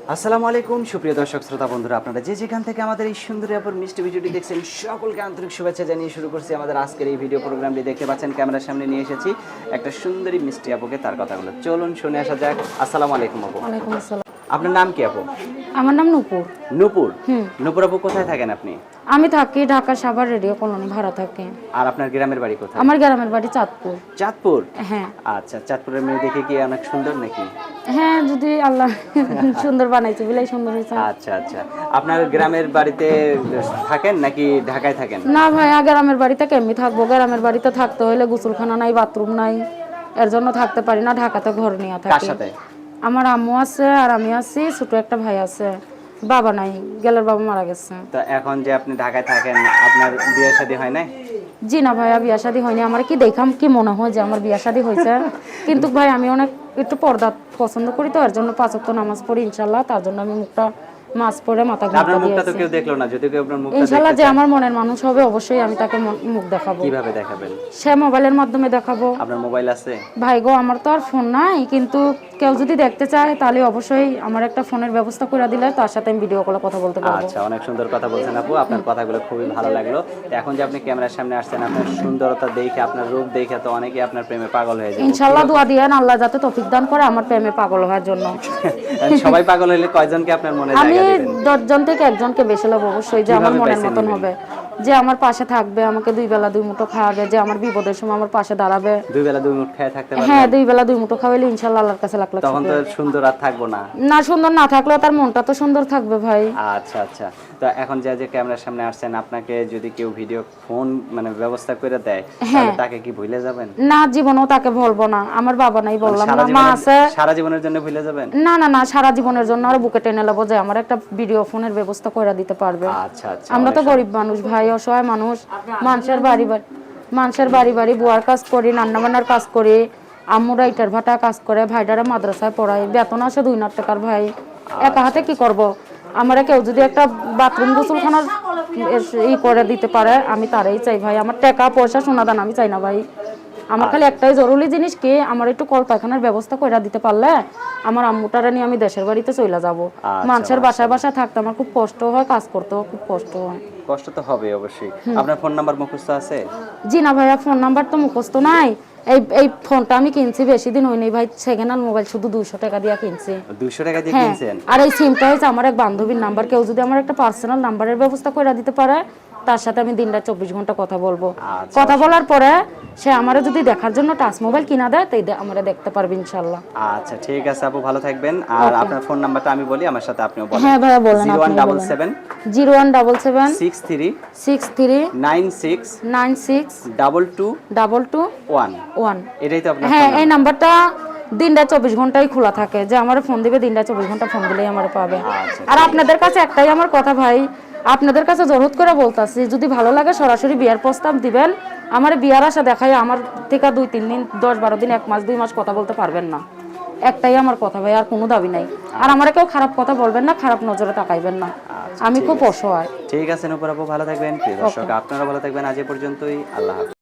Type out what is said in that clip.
আসসালামু আলাইকুম সুপ্রিয় দর্শক শ্রোতা বন্ধুরা, আপনারা যে যেখান থেকে আমাদের এই সুন্দরী আপুর মিষ্টি ভিডিওটি দেখছেন সকলকে আন্তরিক শুভেচ্ছা জানিয়ে শুরু করছি আমাদের আজকের এই ভিডিও প্রোগ্রামটি। দেখতে পাচ্ছেন ক্যামেরার সামনে নিয়ে এসেছি একটা সুন্দরী মিষ্টি আপুকে, তার কথাগুলো চলুন শুনে আসা যাক। আসসালামু আলাইকুম আপু। ওয়ালাইকুম আসসালাম। আপনার নাম কি আপু? আমার নাম নূপুর। নূপুর। নূপুর আপু কোথায় থাকেন আপনি? আমি থাকি ঢাকা সাভার রেডিও কলোনি ভাড়া থাকি। আর আপনার গ্রামের বাড়ি কোথায়? আমার গ্রামের বাড়ি চাঁদপুর। চাঁদপুর? হ্যাঁ। আচ্ছা, চাঁদপুরের মেয়ে দেখে কি অনেক সুন্দর নাকি? হ্যাঁ, যদি আল্লাহ সুন্দর বানাইছে বলেই সুন্দর হয়েছে। আচ্ছা আচ্ছা, আপনার গ্রামের বাড়িতে থাকেন নাকি ঢাকায় থাকেন? না ভাই, গ্রামের বাড়িতে কেমনি থাকবো? গ্রামের বাড়িতে থাকতে হলে গোসলখানা নাই, বাথরুম নাই, এর জন্য থাকতে পারি না। ঢাকাতে ঘর নিয়ে কার থাকি। সাথে? আমার আম্মু আছে আর আমি আছি, ছোট একটা ভাই আছে। বাবা নাই, গেলের বাবা মারা গেছে। তো এখন যে আপনি ঢাকায় থাকেন, আপনার বিয়ে শাদী হয় না? জি না ভাইয়া, বিয়া শাদী হয়নি। আমার কি দেখাম কি মনে হয় যে আমার বিয়া শাদী হয়েছে? কিন্তু ভাই আমি অনেক একটু পর্দা পছন্দ করি, তো এর জন্য 5 ওয়াক্ত নামাজ পড়ি ইনশাআল্লাহ। তার জন্য আমি মুখটা মাছ পরে মাথা ঘুরতে আপনার মুখটা তো দিয়েছি কেউ দেখলো না, যদি কেউ আপনার মুখটা ইনশাআল্লাহ। দেখতে যে চায় আমার মনের মানুষ হবে অবশ্যই আমি তাকে মুখ দেখাবো। কিভাবে দেখাবেন? সে মোবাইলের মাধ্যমে দেখাবো। আপনার মোবাইল আছে? ভাই গো, আমার তো আর ফোন নাই, কিন্তু কেউ যদি দেখতে চায় তাহলে অবশ্যই আমার একটা ফোনের ব্যবস্থা করে দিলে তার সাথে আমি ভিডিও কলে কথা বলতে পারবো। আচ্ছা, অনেক সুন্দর কথা বলছেন আপু, আপনার কথাগুলো খুবই ভালো লাগলো। তো এখন যে আপনি ক্যামেরার সামনে আসছেন, আপনার সুন্দরতা দেখে, আপনার রূপ দেখে তো অনেকেই আপনার প্রেমে পাগল হয়ে যাবে। ইনশাআল্লাহ দোয়া দিয়েন আল্লাহ যাতে তৌফিক দান করে আমার প্রেমে পাগল হওয়ার জন্য। সবাই পাগল হলে কয়জনকে আপনার মনে আমি জায়গা দিবেন? 10 জন থেকে একজনকে বেশি লোভ অবশ্যই, যে আমার মনের মতন হবে, যে আমার পাশে থাকবে, আমাকে 2 বেলা 2 মুঠো খাওয়াবে, যে আমার বিপদের সময় আমার পাশে দাঁড়াবে। 2 বেলা 2 মুঠ খেয়ে থাকতে পারবেন? হ্যাঁ, 2 বেলা 2 মুঠো খাওয়াইলে ইনশাআল্লাহ আল্লাহর কাছে লাখ লাখ তখন তো শুকরিয়া। সুন্দর আর থাকবো না। না, সুন্দর না থাকলেও তার মনটা তো সুন্দর থাকবে ভাই। আচ্ছা আচ্ছা, তো এখন যে ক্যামেরার সামনে আসছেন, আপনাকে যদি কেউ ভিডিও ফোন মানে ব্যবস্থা করে দেয়, তাহলে তাকে কি ভুলে যাবেন? না, জীবনেও তাকে বলবো না। আমার বাবা নাই বললাম না, মা আছে। সারা জীবনের জন্য ভুলে যাবেন? না না না, সারা জীবনের জন্য আর বুকে টেনে নেবো যে আমার একটা ভিডিও ফোনের ব্যবস্থা করে দিতে পারবে। আচ্ছা আচ্ছা, আমরা তো গরিব মানুষ ভাই, অসহায় মানুষ। মানুষের বাড়ি বাড়ি বুয়ার কাজ করি, রান্নাবান্নার কাজ করি। আম্মুরা ইটার ভাটা কাজ করে, ভাইটারা মাদ্রাসায় পড়ায়, বেতন আসে 2 লাখ টাকার ভাই। একা হাতে কি করব? আমার কেউ যদি একটা বাথরুম গোসলখানার করে দিতে পারে, আমি তারাই চাই ভাই। আমার টাকা পয়সা সোনা দান আমি চাই না ভাই। আমার খালি একটাই জরুরি জিনিস কি, আমার একটু কল পায়খানার ব্যবস্থা করে দিতে পারলে আমার আম্মুটারে নিয়ে আমি দেশের বাড়িতে চলে যাব। মানুষের বাসায় বাসায় থাকতে আমার খুব কষ্ট হয়, কাজ করতেও খুব কষ্ট হয়। কষ্ট তো হবে অবশ্যই। আপনার ফোন নাম্বার মুখস্থ আছে? জি না ভাইয়া, ফোন নাম্বার তো মুখস্থ নাই। এই ফোনটা আমি কিনছি বেশি দিন হয়নি ভাই, সেকেন্ড হ্যান্ড মোবাইল, শুধু 200 টাকা দিয়ে কিনছি। 200 টাকা দিয়ে কিনছেন? আর এই সিমটা হচ্ছে আমার এক বান্ধবীর নাম্বার। কেউ যদি আমার একটা পার্সোনাল নাম্বারের ব্যবস্থা করে দিতে পারে, তার সাথে আমি দিনরাত 24 ঘন্টা কথা বলবো। কথা বলার পরে সে আমারে যদি দেখার জন্য টাচ মোবাইল কিনা দেয়, তাই আমারে দেখতে পারবে ইনশাআল্লাহ। আচ্ছা ঠিক আছে আপু, ভালো থাকবেন। আর আপনার ফোন নাম্বারটা আমি বলি, আমার সাথে আপনিও বলেন। হ্যাঁ ভাইয়া বলেন। 0177 0177 63 63 96 96 22 22 1। 1। এটাই তো আপনার? হ্যাঁ, এই নাম্বারটা দিনরাত 24 ঘন্টাই খোলা থাকে। যে আমার ফোন দিবে দিনরাত 24 ঘন্টা ফোন দিলেই আমার পাবে। আর আপনাদের কাছে একটাই আমার কথা ভাই, আপনাদের কাছে জরুরত করে বলতাছি, যদি ভালো লাগে সরাসরি বিয়ার প্রস্তাব দিবেন। আমার বিয়ার আশা দেখাই আমার থেকে 2-3 দিন, 10-12 দিন, 1 মাস 2 মাস কথা বলতে পারবেন না। একটাই আমার কথা ভাই, আর কোনো দাবি নাই। আর আমার কেউ খারাপ কথা বলবেন না, খারাপ নজরে তাকাইবেন না। আমি খুব অসহায়। ঠিক আছে নূপুর আপু, ভালো থাকবেন। প্রিয় দর্শক, আপনারা ভালো থাকবেন। আজ এ পর্যন্তই, আল্লাহ হাফেজ।